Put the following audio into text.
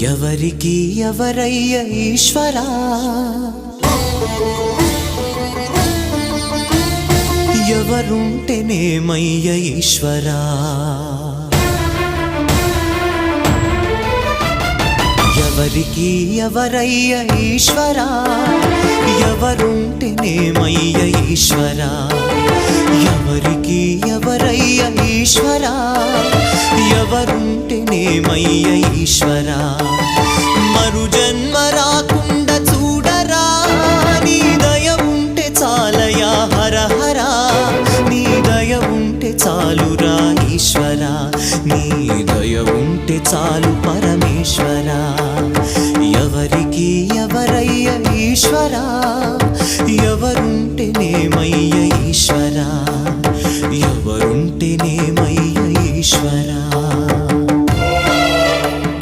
ఎవరికి ఎవరయ్య ఈశ్వరా, ఎవరుంటేనేమయ్య ఈశ్వరా, ఎవరికి ఎవరయ్య ఈశ్వరా, ఎవరుంటేనేమయ్య ఈశ్వరా, ఎవరికి ఎవరయ్య ఈశ్వరా, ఎవరుంటేనేమయ్య ఈశ్వరా. మరు జన్మ రాకుండా చూడరా, నీ దయ ఉంటే చాలయా హర హరా, నీ దయ ఉంటే చాలురా ఈశ్వరా, నీ దయ ఉంటే చాలు పరమేశ్వరా. ఎవరికి ఎవరయ్య ఈశ్వరా, ఎవరుంటేనేమయ్య ఈశ్వరా, ఎవరుంటేనేమయ్య ఈశ్వరా.